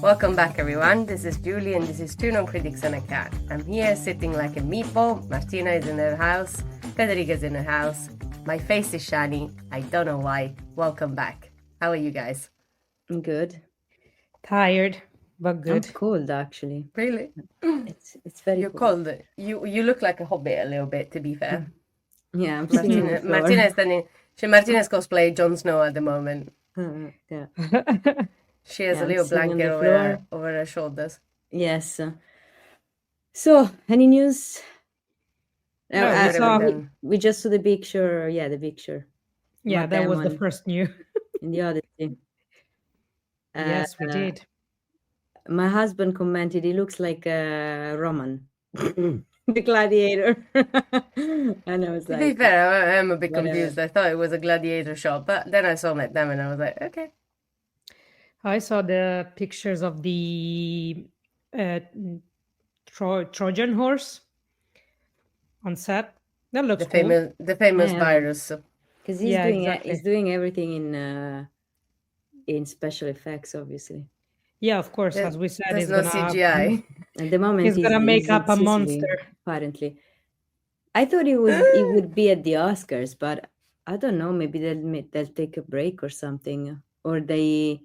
Welcome back, everyone. This is Julie, and this is Two Non-Critics and a Cat. I'm here sitting like a meatball. Martina is in her house. Federica's in her house. My face is shiny. I don't know why. Welcome back. How are you guys? I'm good. Tired, but good. I'm cold, actually. Really? It's very You're cold. You look like a hobbit a little bit, to be fair. Yeah, I'm sitting on the floor. Martina is standing. Martina's cosplay Jon Snow at the moment. Yeah. She has Yeah, a little I'm sitting on blanket the over her shoulders. Yes. So, any news? We just saw the picture. Yeah, the picture. Yeah, Matt that was the Damon first news. in the Odyssey. Yes, we did. My husband commented, he looks like a Roman, the gladiator. And I was To like, be fair, I'm a bit whatever. confused. I thought it was a gladiator shot, but then I saw Matt Damon and I was like, okay. I saw the pictures of the Trojan horse on set. That looks cool. The famous virus. Because he's doing everything in special effects, obviously. Yeah, of course. As we said, there's no CGI. At the moment, he's gonna make up a monster. Apparently, I thought he would be at the Oscars, but I don't know. Maybe they'll take a break or something, or they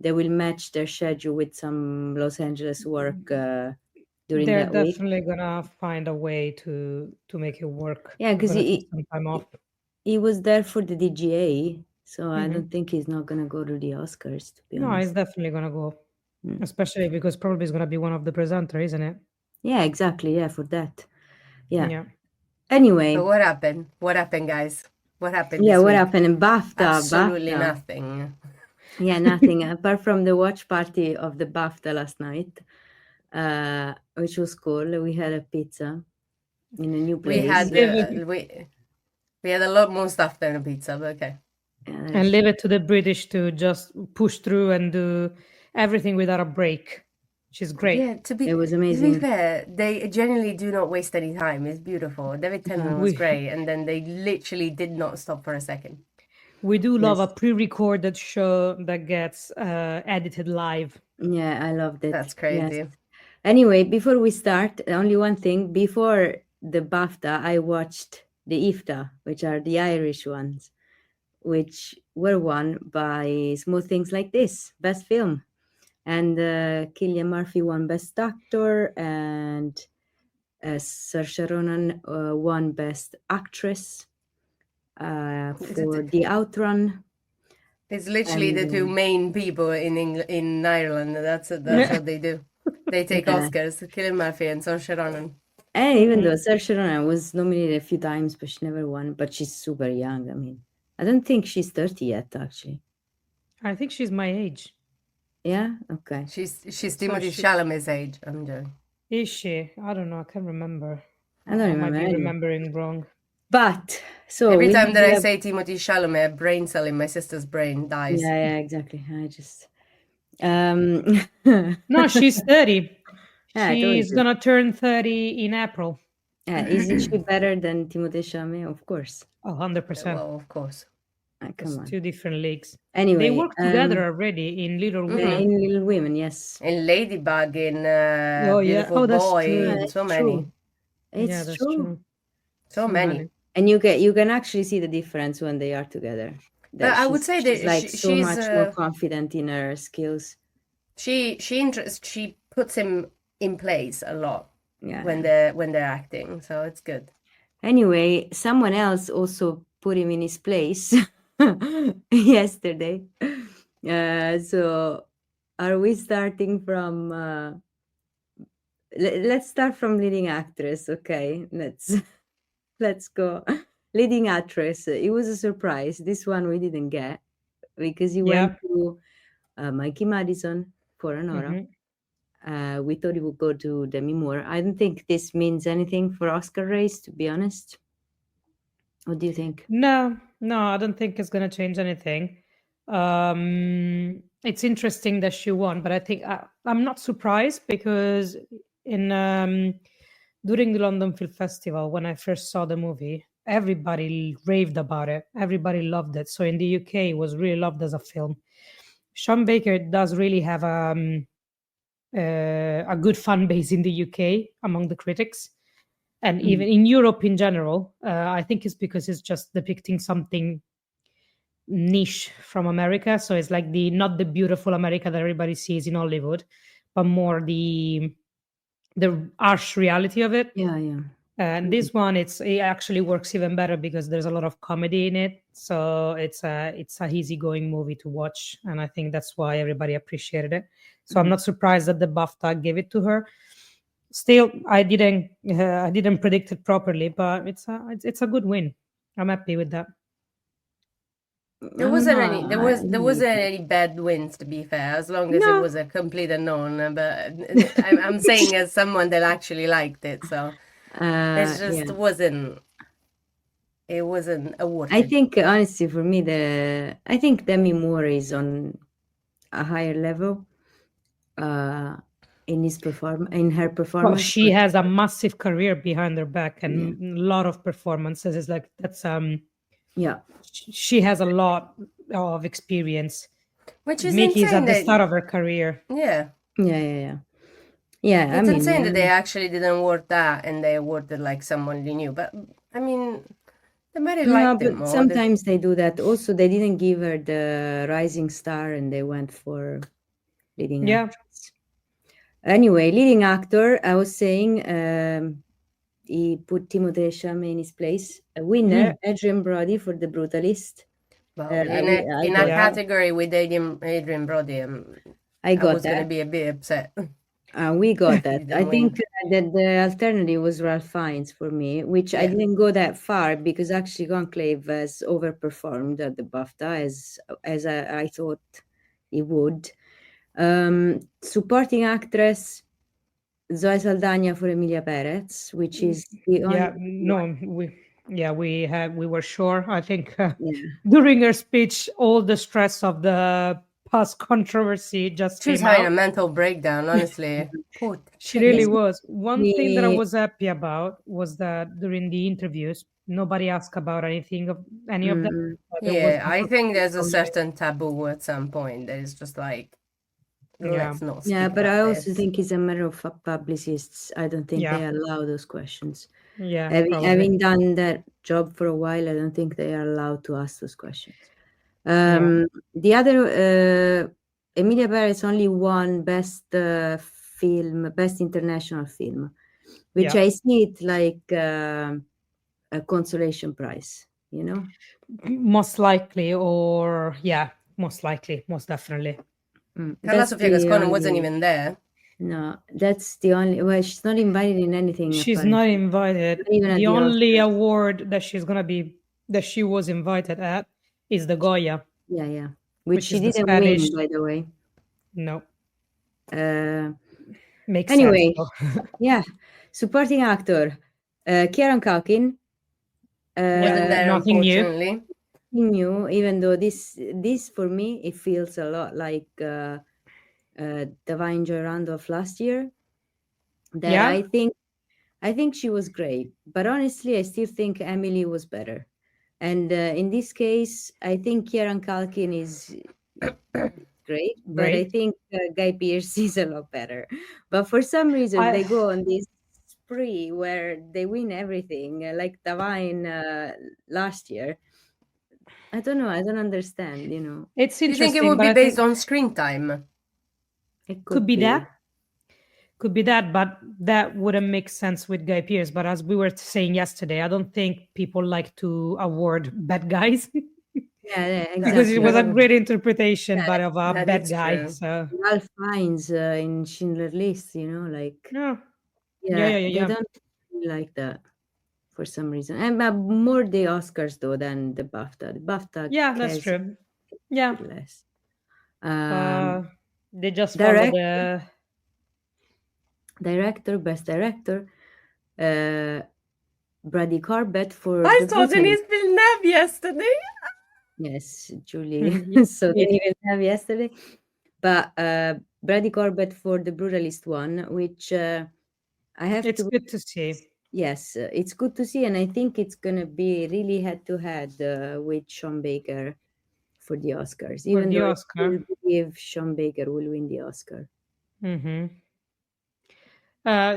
will match their schedule with some Los Angeles work during that week. They're definitely gonna find a way to make it work. Yeah, because some time off. He was there for the DGA, so I don't think he's not gonna go to the Oscars. To be honest, no, he's definitely gonna go, especially because probably he's gonna be one of the presenters, isn't it? Yeah, exactly. Yeah, for that. Yeah. Anyway, so what happened? What happened, guys? What happened? Yeah, what week? happened in BAFTA? Absolutely nothing. Yeah, nothing apart from the watch party of the BAFTA last night, which was cool. We had a pizza in a new place. We had a lot more stuff than a pizza, but okay. And leave it to the British to just push through and do everything without a break. She's great. Yeah, it was amazing. To be fair, they genuinely do not waste any time. It's beautiful. David Tennant was great, and then they literally did not stop for a second. We do love a pre-recorded show that gets edited live. Yeah, I loved it. That's crazy. Yes. Anyway, before we start, only one thing. Before the BAFTA, I watched the IFTA, which are the Irish ones, which were won by Small Things Like This, Best Film. And Cillian Murphy won Best Actor, and Saoirse Ronan won Best Actress for The Outrun. It's literally the two main people in Ireland. That's what they do. They take Oscars, Cillian Murphy and Saoirse Ronan. And even though Saoirse Ronan was nominated a few times, but she never won. But she's super young. I mean, I don't think she's 30 yet, actually. I think she's my age. Yeah? Okay. She's Timothée Chalamet's age, I'm joking. Is she? I don't know. I can't remember. I don't remember. I might be remembering wrong. But, so... Every time that I say Timothée Chalamet, a brain cell in my sister's brain dies. Yeah, exactly. I just... No, she's 30. She's going to turn 30 in April. Isn't she better than Timothée Chalamet? Of course. Oh, 100%. Well, of course. Come on. Two different leagues. Anyway, they work together already in Little Women. In Little Women, yes. In Ladybug, in Beautiful Boy, true. so many. It's true. So many. And you can actually see the difference when they are together. But I would say that she's so much more confident in her skills. She puts him in place a lot when they're acting, so it's good. Anyway, someone else also put him in his place yesterday. So are we starting from let's start from leading actress, okay? Let's go. Leading actress. It was a surprise. This one we didn't get because he went to Mikey Madison for Anora. We thought he would go to Demi Moore. I don't think this means anything for Oscar race, to be honest. What do you think? No, I don't think it's going to change anything. It's interesting that she won, but I think I'm not surprised because during the London Film Festival, when I first saw the movie, everybody raved about it. Everybody loved it. So in the UK, it was really loved as a film. Sean Baker does really have a a good fan base in the UK among the critics, and even in Europe in general. I think it's because it's just depicting something niche from America. So it's like not the beautiful America that everybody sees in Hollywood, but more the harsh reality of it. Yeah. And this one, it actually works even better because there's a lot of comedy in it. So it's a easygoing movie to watch, and I think that's why everybody appreciated it. So I'm not surprised that the BAFTA gave it to her. Still, I didn't predict it properly, but it's a good win. I'm happy with that. There wasn't any bad wins, to be fair, as long as it was a complete unknown. But I'm saying as someone that actually liked it, so it just wasn't. It wasn't awarded. I think honestly, for me, I think Demi Moore is on a higher level in her performance. Well, she has a massive career behind her back and a lot of performances. It's like she has a lot of experience. Which is Mickey is insane at the start of her career. Yeah. It's insane that they actually didn't award that and they awarded like someone new. But I mean, they might have liked it more. Sometimes they do that. Also, they didn't give her the rising star and they went for leading actress. Anyway, leading actor, I was saying he put Timothée Chalamet in his place. A winner, Adrien Brody for The Brutalist. Well, in a category with Adrien Brody, I was going to be a bit upset. We got that. I think that the alternative was Ralph Fiennes for me, which I didn't go that far because actually Conclave has overperformed at the BAFTA as I thought he would. Supporting actress Zoe Saldana for Emilia Perez, which is the only we were sure. I think during her speech, all the stress of the past controversy just she was came having out. a mental breakdown, honestly. She really was. One thing that I was happy about was that during the interviews, nobody asked about any of them. I think there's a certain taboo at some point that is just like, let's not speak about but I also think it's a matter of publicists. I don't think they allow those questions. Having done that job for a while, I don't think they are allowed to ask those questions. The other Emilia Perez only won best international film, which I see it like a consolation prize, you know. Most likely, most definitely. Carla Sofia Gascon wasn't even there. No, that's the only. Well, she's not invited in anything. She's not invited. Not even the only award that she was invited at is the Goya. Yeah. Which she didn't win, by the way. No. Makes anyway, sense. Supporting actor, Kieran Culkin. Wasn't there, nothing unfortunately. New, even though this for me it feels a lot like Da'Vine Joy Randolph last year. I think she was great, but honestly, I still think Emily was better. And in this case, I think Kieran Culkin is great, but I think Guy Pearce is a lot better. But for some reason, they go on this spree where they win everything, like Da'Vine last year. I don't know. I don't understand, you know. It's interesting. You think it would be based on screen time? It could be that. Could be that, but that wouldn't make sense with Guy Pearce. But as we were saying yesterday, I don't think people like to award bad guys. Exactly. Because it was a great interpretation, but of a bad guy. True. So Ralph Fiennes in Schindler's List, you know, like they don't like that for some reason, and more the Oscars though than the BAFTA. The BAFTA, that's true. Yeah, less. They just follow the director, best director. Brady Corbett for. I saw Denis Villeneuve yesterday. Yes, Julie. So Denis Villeneuve yesterday, but Brady Corbett for the Brutalist one, which I have. It's good to see. Yes, it's good to see, and I think it's gonna be really head-to-head with Sean Baker for the Oscars. Even though I believe Sean Baker will win the Oscar. Mm-hmm.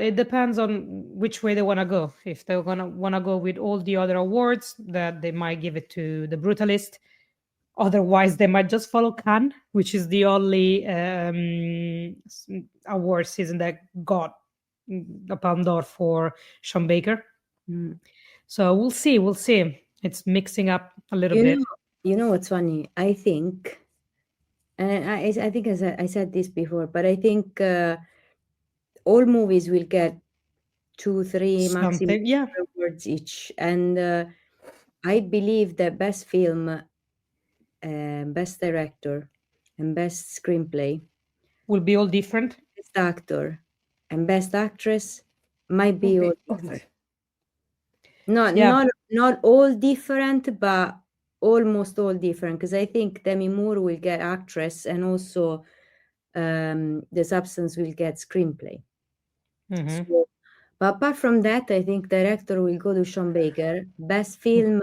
It depends on which way they want to go. If they're gonna want to go with all the other awards, that they might give it to the Brutalist. Otherwise, they might just follow Cannes, which is the only award season that got a Palme d'Or for Sean Baker. So we'll see. We'll see. It's mixing up a little bit. You know what's funny? I think, and I think I said this before, but I think all movies will get 2-3 maximum Yeah. awards each, and I believe that best film, best director, and best screenplay will be all different. Best actor and best actress might be all different. Not all different, but almost all different. Because I think Demi Moore will get actress, and also The Substance will get screenplay. Mm-hmm. So, but apart from that, I think director will go to Sean Baker. Best film,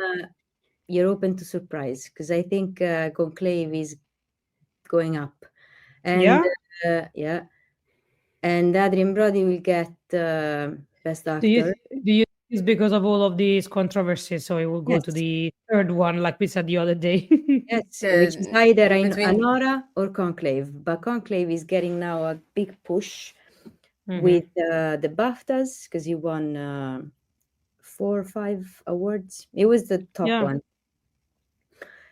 you're open to surprise, because I think Conclave is going up, and and Adrien Brody will get best actor. Do you think it's because of all of these controversies? So it will go to the third one, like we said the other day. Yes, which is either Anora or Conclave. But Conclave is getting now a big push with the BAFTAs, because he won 4 or 5 awards. It was the top one.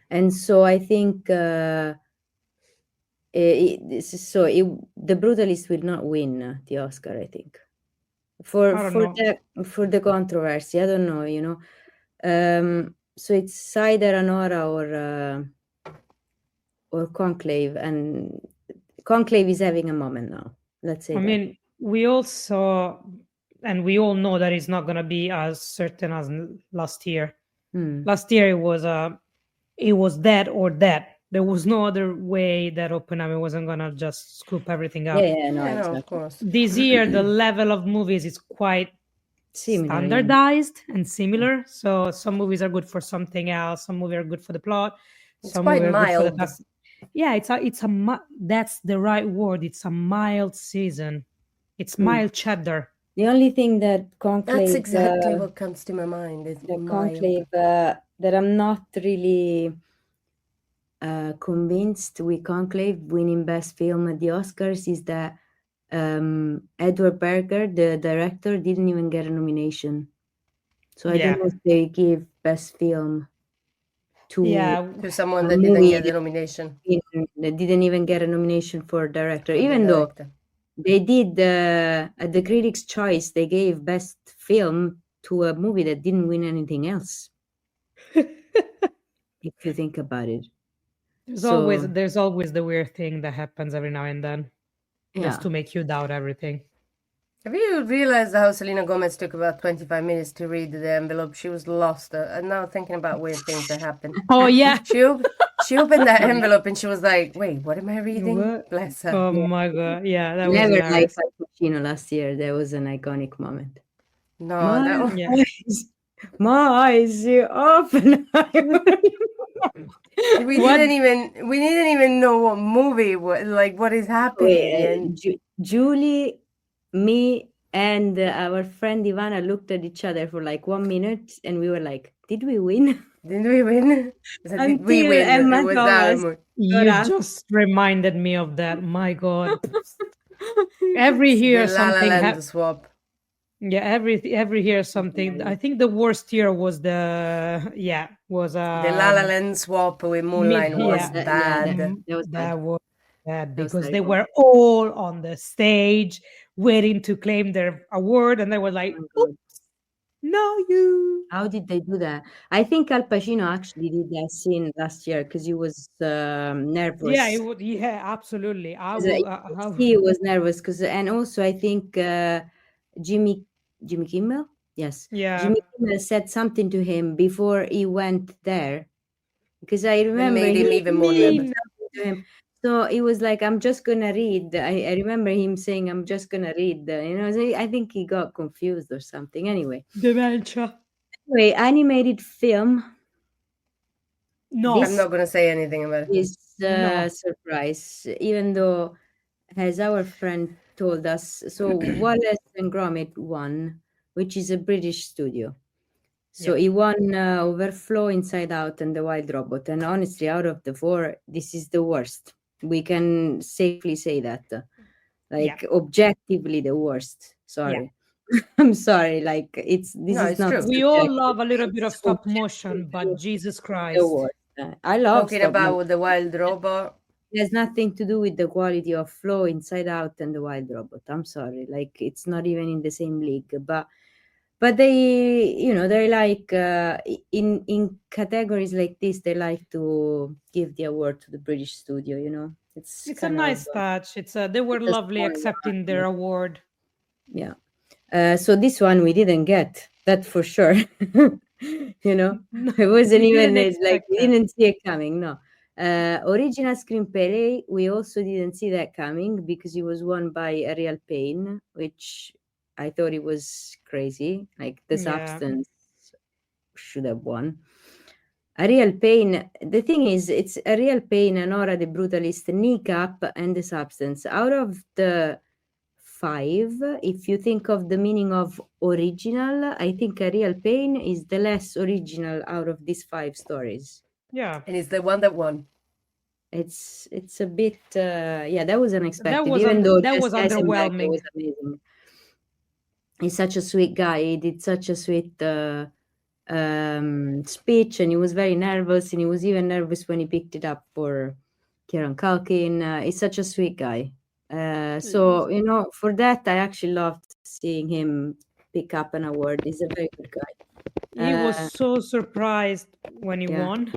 And so I think the Brutalist will not win the Oscar, I think. For the controversy, I don't know, so it's either Anora or Conclave, and Conclave is having a moment now. Let's say. I mean, we all saw, and we all know that it's not going to be as certain as last year. Last year it was that or that. There was no other way that Oppenheimer wasn't going to just scoop everything up. Of course. This year, the level of movies is quite standardized and similar. So some movies are good for something else. Some movies are good for the plot. It's quite mild. That's the right word. It's a mild season. It's mild cheddar. The only thing that Conclave... That's exactly what comes to my mind. Is the Conclave that I'm not really convinced with Conclave winning best film at the Oscars is that Edward Berger, the director, didn't even get a nomination. So I don't know if they give best film to someone that didn't get the nomination. They didn't even get a nomination for director, even though they did at the Critics' Choice, they gave best film to a movie that didn't win anything else. If you think about it. There's always the weird thing that happens every now and then, just to make you doubt everything. Have you realized how Selena Gomez took about 25 minutes to read the envelope? She was lost. And now thinking about weird things that happened. Oh, yeah. She opened that envelope and she was like, wait, what am I reading? What? Bless her. Oh, my God. Yeah, that was never liked Al Pacino last year. That was an iconic moment. No, that was... Yeah. My eyes, you open. We didn't even know what movie, what is happening. Julie, me, and our friend Ivana looked at each other for like 1 minute, and we were like, "Did we win? Did we win? Did we win?" Emma Thomas. You just reminded me of that. My God! Every year something happens. Swap. Yeah, every year something. I think the worst year was the La La Land swap with Moonlight was bad. That was bad because they were all on the stage waiting to claim their award, and they were like, "Oops, no, you." How did they do that? I think Al Pacino actually did that scene last year because he was nervous. Yeah, it would. Yeah, absolutely. He was nervous and also I think. Jimmy Kimmel? Yes. Yeah. Jimmy Kimmel said something to him before he went there. Because I remember made him even more nervous. So he was like, I'm just gonna read. I remember him saying, I'm just gonna read. I think he got confused or something. Anyway. Dementia. Anyway, animated film. No. I'm not gonna say anything about it. Is a surprise. Even though as our friend told us, so Wallace and Gromit won, which is a British studio. So Yeah. he won Overflow, Inside Out, and The Wild Robot. And honestly, out of the four, this is the worst. We can safely say that. Like objectively the worst. Sorry. I'm sorry. Like this No, is it's not true. We all subjective. love a little bit of It's stop motion, but Jesus the Christ. worst. I love Talking stop about motion. the wild robot. It has nothing to do with the quality of Flow, Inside Out, and The Wild Robot. I'm sorry. Like it's not even in the same league. But they, they're like in categories like this, they like to give the award to the British studio. It's a kind nice of touch. They were it's a lovely small accepting one. their award. Yeah. So this one we didn't get, that for sure. It wasn't We even didn't like expect we that. didn't see it coming. No. Original screenplay, we also didn't see that coming because it was won by Ariel Payne, which I thought it was crazy. Like The Yeah. Substance should have won. Ariel Payne, the thing is, it's Ariel Payne, Anora, The Brutalist, Kneecap, and The Substance. Out of the five, if you think of the meaning of original, I think Ariel Payne is the less original out of these five stories. Yeah. And it's the one that won. It's a bit that was unexpected. was Even though that Jesse was Eisenberg underwhelming. was amazing. He's such a sweet guy. He did such a sweet speech, and he was very nervous, and he was even nervous when he picked it up for Kieran Culkin. He's such a sweet guy. So for that, I actually loved seeing him pick up an award. He's a very good guy. He was so surprised when he won.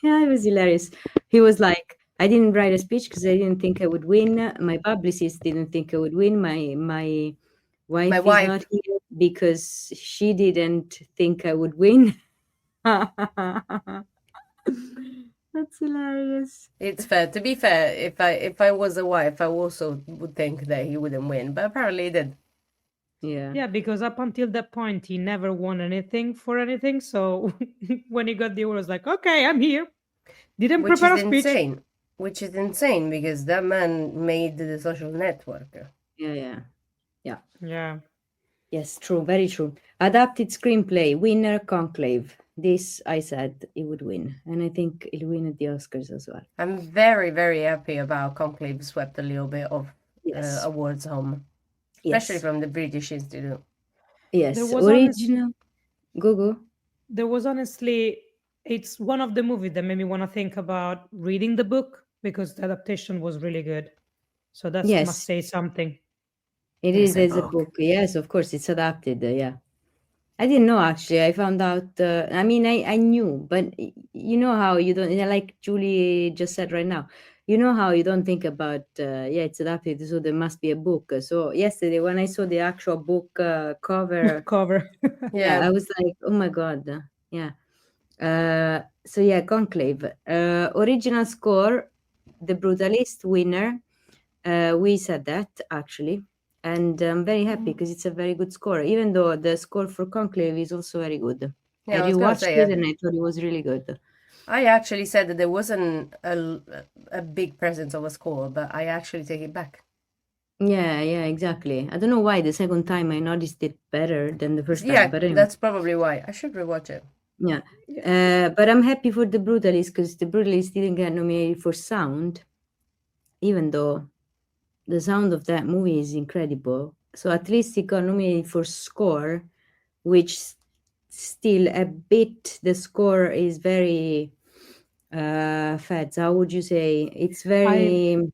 Yeah, it was hilarious. He was like, I didn't write a speech because I didn't think I would win. My publicist didn't think I would win. My wife is not here because she didn't think I would win. That's hilarious. It's fair. To be fair, if I was a wife, I also would think that he wouldn't win, but apparently he did. Yeah, because up until that point, he never won anything for anything. So when he got the award, I was like, okay, I'm here. Didn't prepare a speech. Which is insane because that man made The Social Network. Yeah. Yes, true, very true. Adapted screenplay, winner Conclave. This I said it would win, and I think it'll win at the Oscars as well. I'm very, very happy about Conclave swept a little bit of awards home, especially from the British Institute. Yes, original. Go. There was honestly, it's one of the movies that made me want to think about reading the book because the adaptation was really good. So that must say something. It is as a book. Yes, of course, it's adapted. Yeah. I didn't know, actually. I found out, I mean, I knew, but you know how you don't, like Julie just said right now, you know how you don't think about, it's adapted, so there must be a book. So yesterday when I saw the actual book cover, I was like, oh my God. Yeah. So yeah, Conclave. Original score, The Brutalist, winner. We said that, actually. And I'm very happy because it's a very good score, even though the score for Conclave is also very good. I rewatched it and I thought it was really good. I actually said that there wasn't a big presence of a score, but I actually take it back. Yeah, exactly. I don't know why the second time I noticed it better than the first time. But anyway. That's probably why. I should rewatch it. Yeah. But I'm happy for The Brutalist because The Brutalist didn't get nominated for sound, even though the sound of that movie is incredible. So at least it got nominated for score, which still a bit, the score is very Feds. How would you say? It's very...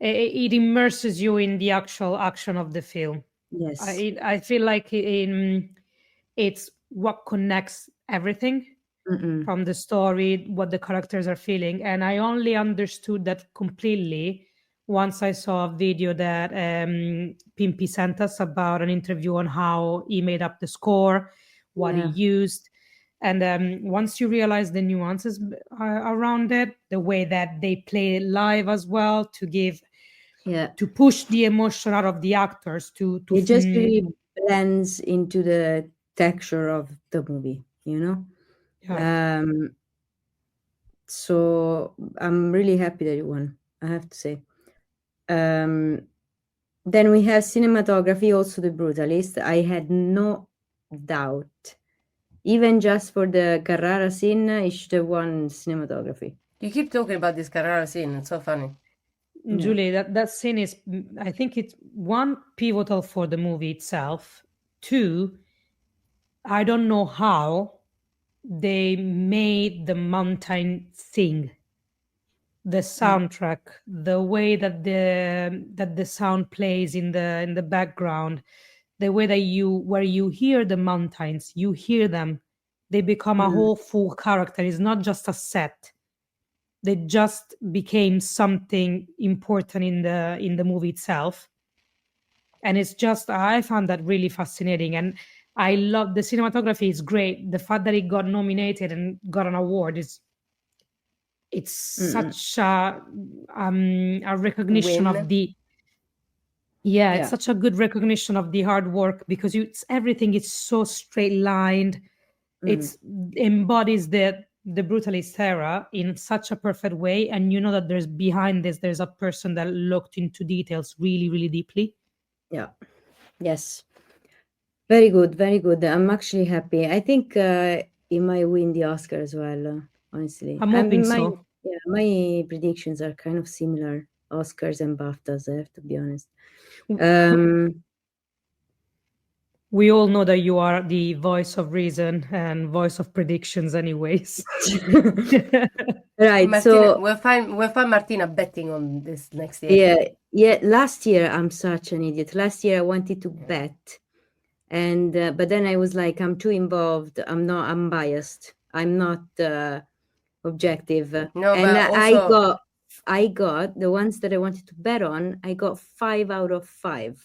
It immerses you in the actual action of the film. Yes. I feel like it's what connects everything from the story, what the characters are feeling. And I only understood that completely once I saw a video that Pimpy sent us about an interview on how he made up the score, what he used. And once you realize the nuances around it, the way that they play it live as well, to push the emotion out of the actors, it just really blends into the texture of the movie, So I'm really happy that it won, I have to say. Then we have cinematography, also the Brutalist. I had no doubt. Even just for the Carrara scene, it should have won cinematography. You keep talking about this Carrara scene. It's so funny. Julie, that scene is, I think it's one, pivotal for the movie itself. Two, I don't know how they made the mountain sing. The soundtrack, the way that the sound plays in the background, the way that where you hear the mountains, you hear them, they become a whole full character. It's not just a set. They just became something important in the movie itself. And it's just, I found that really fascinating. And I love the cinematography is great. The fact that it got nominated and got an award it's such a recognition Win. of the it's such a good recognition of the hard work, because everything is so straight lined. It embodies the Brutalist era in such a perfect way, and you know that there's a person that looked into details really, really deeply. Yes, very good, very good. I'm actually happy. I think it might win the Oscar as well, honestly. I'm hoping so. Yeah, my predictions are kind of similar, Oscars and BAFTAs, I have to be honest. We all know that you are the voice of reason and voice of predictions anyways. Right, Martina, so we'll find Martina betting on this next year. Yeah. Last year, I'm such an idiot. Last year, I wanted to bet, and but then I was like, I'm too involved. I'm biased. I'm not objective. No, and but also, I got the ones that I wanted to bet on. I got 5 out of 5.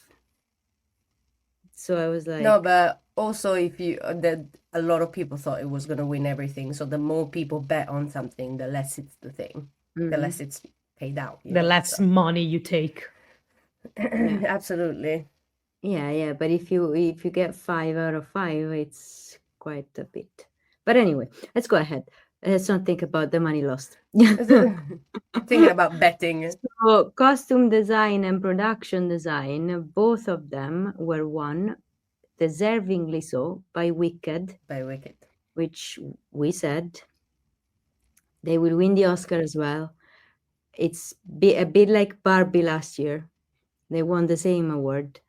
So I was like, no, but also if you that a lot of people thought it was going to win everything. So the more people bet on something, the less it's the thing, the less it's paid out. The less money you take. Absolutely. Yeah. But if you get 5 out of 5, it's quite a bit. But anyway, let's go ahead. Let's not think about the money lost. Thinking about betting. So costume design and production design, both of them were won, deservingly so, by Wicked. Which we said they will win the Oscar as well. It's a bit like Barbie last year. They won the same award.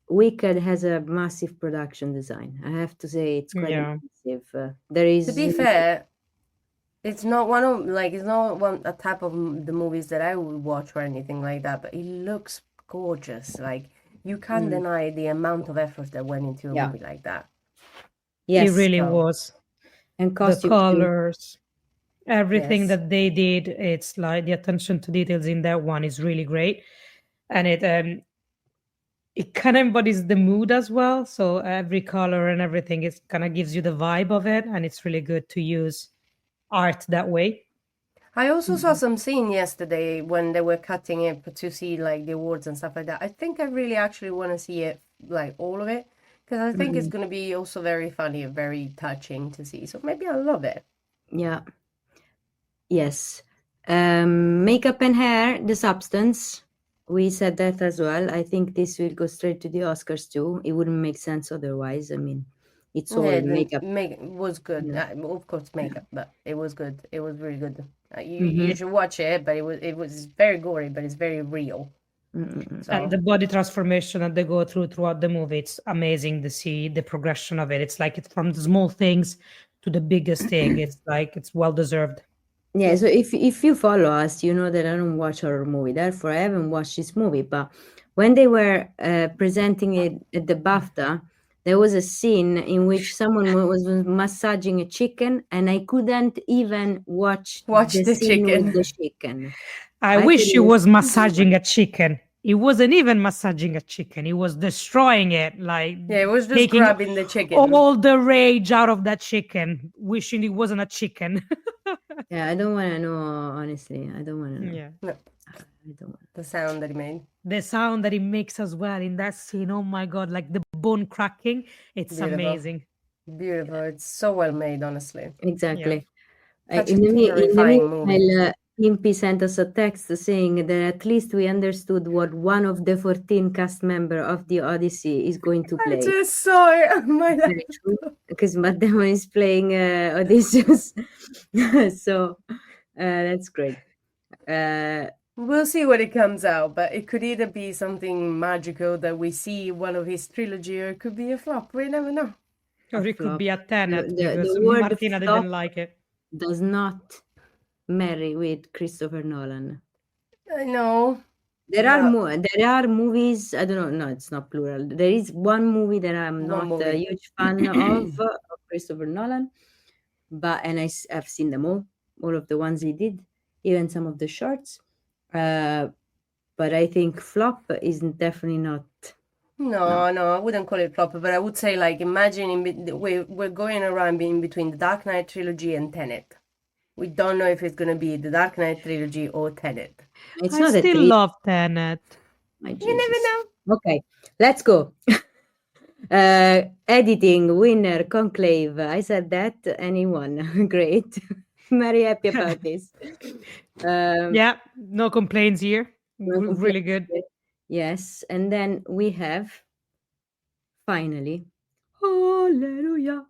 Wicked has a massive production design. I have to say it's quite impressive. There is, to be fair, it's not a type of the movies that I would watch or anything like that, but it looks gorgeous. Like, you can't deny the amount of effort that went into a movie like that. Yes, it really was. And the colors, everything that they did, it's like the attention to details in that one is really great. And it kind of embodies the mood as well. So every color and everything is kind of gives you the vibe of it, and it's really good to use art that way. I also saw some scene yesterday when they were cutting it to see like the awards and stuff like that. I think I really actually want to see it, like all of it, because I think it's going to be also very funny and very touching to see. So maybe I'll love it. Yeah. Yes. Makeup and hair, the substance. We said that as well. I think this will go straight to the Oscars too. It wouldn't make sense otherwise. I mean, it's all makeup. It was good. Of course, makeup, but it was good. It was really good. You should watch it, but it was very gory, but it's very real. So. And the body transformation that they go throughout the movie, it's amazing to see the progression of it. It's like it's from the small things to the biggest thing. It's like it's well deserved. Yeah, so if you follow us, you know that I don't watch horror movie. Therefore, I haven't watched this movie. But when they were presenting it at the BAFTA, there was a scene in which someone was massaging a chicken, and I couldn't even watch the scene chicken. with the chicken. I wish he was massaging a chicken. He wasn't even massaging a chicken. He was destroying it. Like, it was just grabbing the chicken. All the rage out of that chicken, wishing it wasn't a chicken. Yeah, I don't want to know, honestly. I don't want to know. Yeah. No. I don't want. The sound that he made. The sound that he makes as well in that scene. Oh my God, like the bone cracking. It's amazing. Beautiful. It's so well made, honestly. Exactly. Yeah. In the meanwhile, Pimpy sent us a text saying that at least we understood what one of the 14 cast member of the Odyssey is going to I play. just saw it on my Very true, laptop. because Matt Damon is playing Odysseus. So that's great. We'll see when it comes out, but it could either be something magical that we see one of his trilogy, or it could be a flop. We never know. Or it could be a Tenet The because word Martina flop didn't like it. does not marry with Christopher Nolan. I know. There are movies. I don't know. No, it's not plural. There is one movie that I'm One not a movie. huge fan of Christopher Nolan, and I've seen them all of the ones he did, even some of the shorts. But I think flop is definitely not. No, I wouldn't call it flop, but I would say, like, imagine we're going around in between the Dark Knight trilogy and Tenet. We don't know if it's going to be the Dark Knight trilogy or Tenet. It's I not still love Tenet. My You never Jesus. know. Okay, let's go. Editing winner Conclave. I said that, and he won. Great. Very happy about this. Yeah, no complaints here. No Really good. Yes, and then we have finally, hallelujah,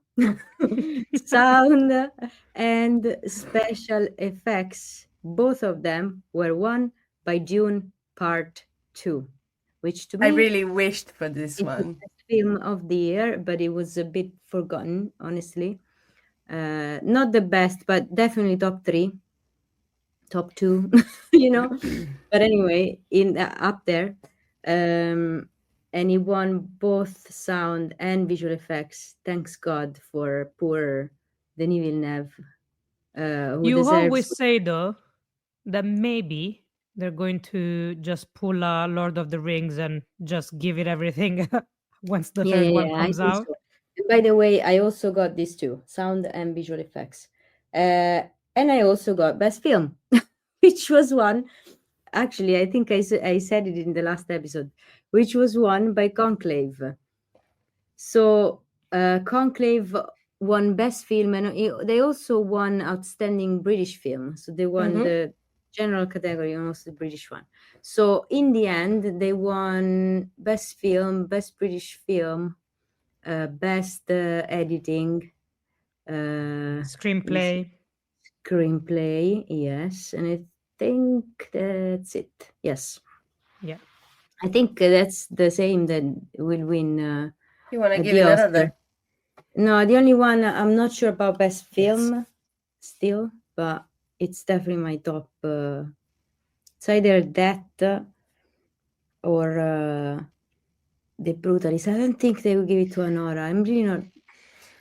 sound and special effects. Both of them were won by Dune Part 2, which to me I really wished for this it's the one. best film of the year, but it was a bit forgotten, honestly. Not the best, but definitely top 3, top 2, you know. But anyway, in up there, and he won both sound and visual effects. Thanks God for poor Denis Villeneuve. Who You deserves always say though that maybe they're going to just pull a Lord of the Rings and just give it everything once the third one I comes think out. so. And by the way, I also got these two, sound and visual effects. And I also got best film, which was won. Actually, I think I said it in the last episode, which was won by Conclave. So Conclave won best film, and they also won outstanding British film. So they won the general category and also the British one. So in the end, they won best film, best British film, best editing, Screenplay. yes, and I think that's it. Yes. Yeah. I think that's the same that will win. You want to at give the it Oscar. another? No, the only one I'm not sure about best film still, but it's definitely my top. It's either that or the Brutalist. I don't think they will give it to Anora. I'm really not.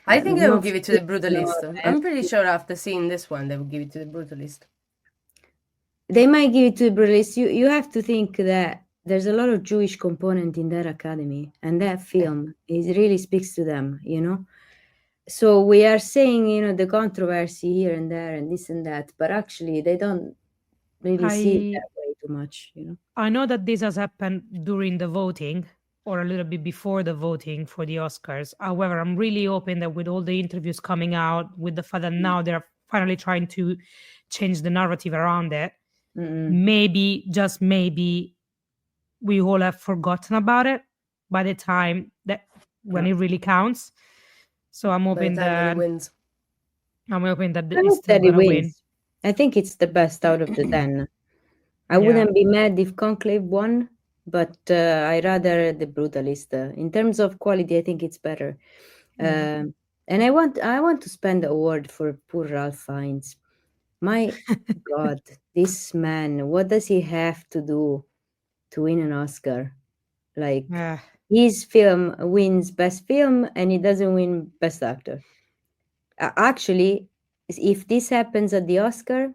I think they will not give it to the feeling Brutalist. Anora. I'm pretty sure after seeing this one, they will give it to the Brutalist. They might give it to the Brutalist. You have to think that there's a lot of Jewish component in that academy, and that film it really speaks to them, you know. So we are saying, you know, the controversy here and there and this and that, but actually they don't really see it that way too much, you know. I know that this has happened during the voting or a little bit before the voting for the Oscars. However, I'm really hoping that with all the interviews coming out, with the fact that now they're finally trying to change the narrative around it, maybe, just maybe, we all have forgotten about it by the time that when it really counts. So I'm hoping that it wins. I'm hoping that I it's hope still that it gonna win. wins. I think it's the best out of the 10. I wouldn't be mad if Conclave won, but I rather the Brutalist. In terms of quality, I think it's better. And I want to spend the award for poor Ralph Fiennes. My God, this man, what does he have to do to win an Oscar? Like, his film wins best film and he doesn't win best actor. Actually, if this happens at the Oscar,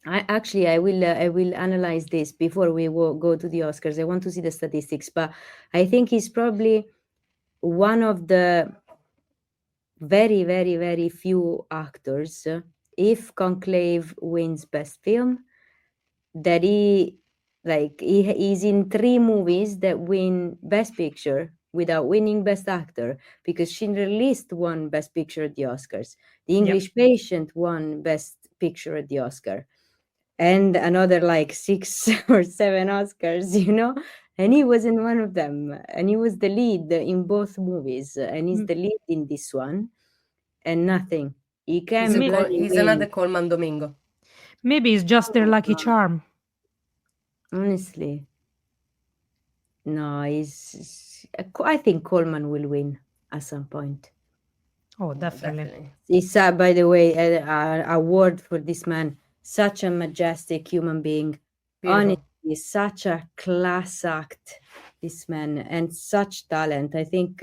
I will analyze this before we go to the Oscars. I want to see the statistics, but I think he's probably one of the very, very, very few actors, if Conclave wins best film, that he's in 3 movies that win best picture without winning best actor, because Schindler List won best picture at the Oscars. The English Patient won best picture at the Oscar. and another like 6 or 7 Oscars, you know, and he was in one of them, and he was the lead in both movies, and he's the lead in this one, and nothing. He can bloody He's win. another Colman Domingo. Maybe it's just their lucky charm. Honestly, no, I think Coleman will win at some point. Oh, definitely. It's by the way, an award for this man. Such a majestic human being. Beautiful. Honestly, such a class act, this man, and such talent. I think,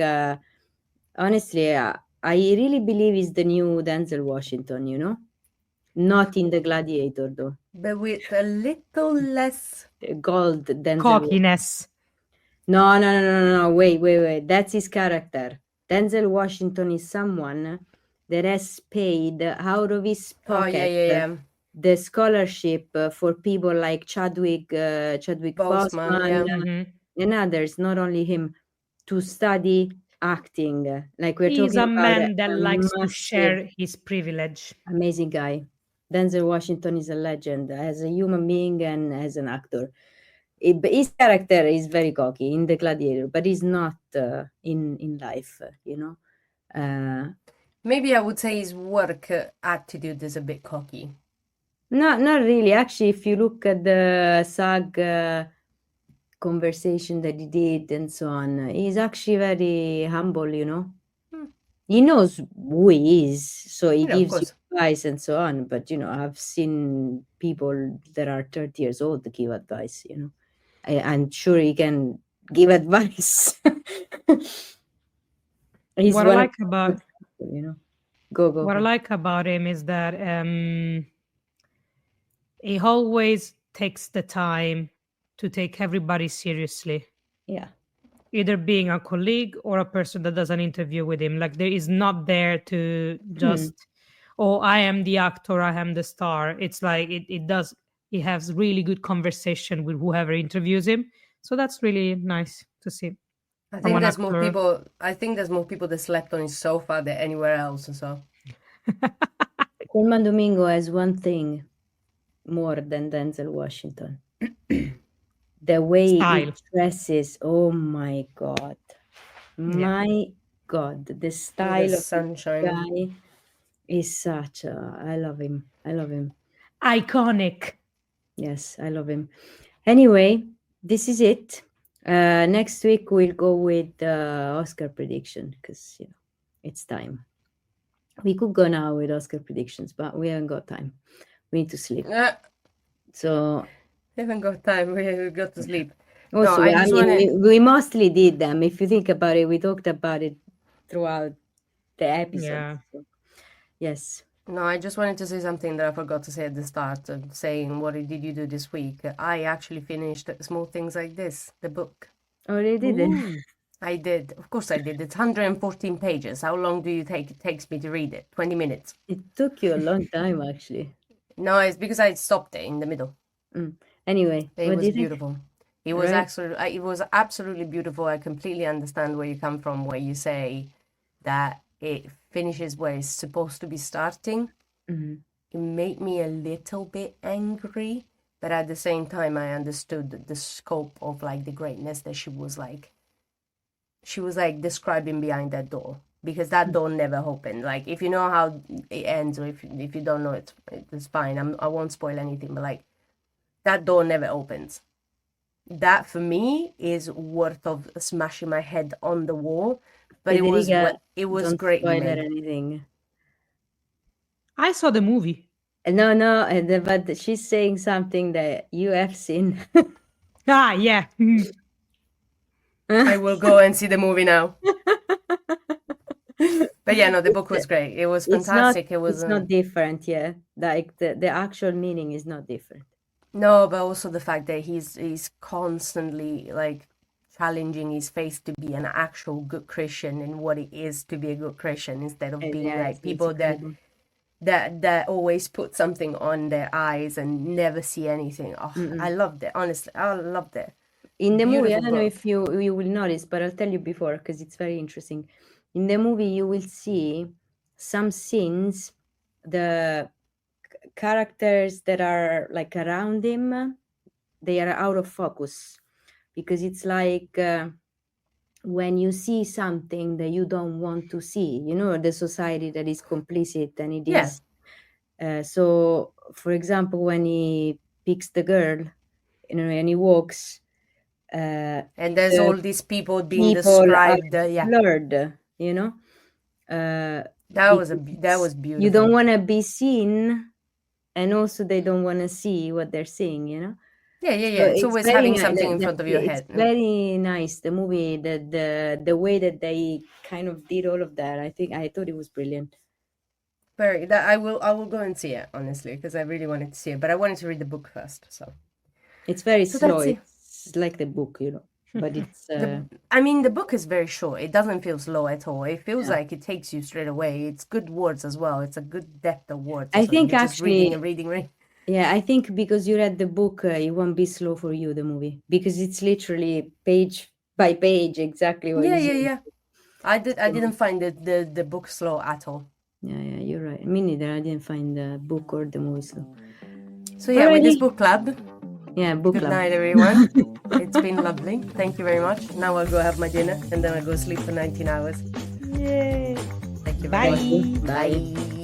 honestly, I really believe he's the new Denzel Washington, you know? Not in The Gladiator, though. But with a little less Gold Denzel. Cockiness. No. Wait. That's his character. Denzel Washington is someone that has paid out of his pocket the scholarship for people like Chadwick Boseman and others, not only him, to study acting. Like we're He's talking a about man that likes to share his privilege. Amazing guy. Denzel Washington is a legend as a human being and as an actor. His character is very cocky in The Gladiator, but he's not in life, you know. Maybe I would say his work attitude is a bit cocky. Not really. Actually, if you look at the SAG conversation that he did and so on, he's actually very humble, you know. He knows who he is, so he gives you advice and so on. But, you know, I've seen people that are 30 years old to give advice, you know. I'm sure he can give advice. What I like about, you know, go. What I like about him is that he always takes the time to take everybody seriously. Yeah. Either being a colleague or a person that does an interview with him. Like, there is not there to just, oh, I am the actor, I am the star. It's like he has really good conversation with whoever interviews him. So that's really nice to see. I think there's more people that slept on his sofa than anywhere else. So Colman Domingo has one thing more than Denzel Washington. The way he dresses. Oh my God. My God. The style of sunshine the guy is such I love him. Iconic. Yes, I love him. Anyway, this is it. Next week we'll go with Oscar prediction because, you know, it's time. We could go now with Oscar predictions, but we haven't got time. We need to sleep. So we haven't got time. We got to sleep. Also, we mostly did them. If you think about it, we talked about it throughout the episode. Yeah. So, yes. No, I just wanted to say something that I forgot to say at the start, saying what did you do this week? I actually finished Small Things Like This, the book. Oh, you did? I did. Of course I did. It's 114 pages. How long do you think it takes me to read it? 20 minutes. It took you a long time, actually. No, it's because I stopped it in the middle. Anyway. It was beautiful. It was it was absolutely beautiful. I completely understand where you come from, where you say that it finishes where it's supposed to be starting. It made me a little bit angry, but at the same time I understood the scope of like the greatness that she was like describing behind that door, because that door never opened. Like, if you know how it ends, or if you don't know it, it's fine. I won't spoil anything, but like, that door never opens. That for me is worth of smashing my head on the wall. But it was great. Don't spoil anything. I saw the movie. No, but she's saying something that you have seen. Yeah. I will go and see the movie now. But yeah, no, the book was great. It was fantastic. It's not different, yeah. Like the actual meaning is not different. No, but also the fact that he's constantly like challenging his faith to be an actual good Christian and what it is to be a good Christian, instead of being like people that always put something on their eyes and never see anything. Oh, I loved it. Honestly, I loved it. In the movie, I don't know if you will notice, but I'll tell you before because it's very interesting. In the movie, you will see some scenes, the characters that are like around him, they are out of focus, because it's like when you see something that you don't want to see, you know, the society that is complicit, and it Yeah. is. So, for example, when he picks the girl, you know, and he walks, And there's the all these people being people are described. Yeah, blurred, you know. that was because beautiful. you don't want to be seen, and also they don't want to see what they're seeing, you know. Yeah. So It's always very having ni- something in front of your it's head. very nice, the movie, the way that they kind of did all of that. I thought it was brilliant. Very. That I will go and see it, honestly, because I really wanted to see it, but I wanted to read the book first. So It's very So slow. that's it. It's like the book, you know, but it's I mean, the book is very short. It doesn't feel slow at all. It feels Yeah. like it takes you straight away. It's good words as well. It's a good depth of words. I So think you're just reading actually- and reading. yeah, I think because you read the book, it won't be slow for you, the movie, because it's literally page by page exactly what you see. Yeah. I didn't find the book slow at all. Yeah, you're right. Me neither. I didn't find the book or the movie slow. So yeah, with this Alrighty. book club, Yeah, book good club. night, everyone. It's been lovely. Thank you very much. Now I'll go have my dinner and then I'll go sleep for 19 hours. Yay. Thank you very much. Bye. Bye. Bye.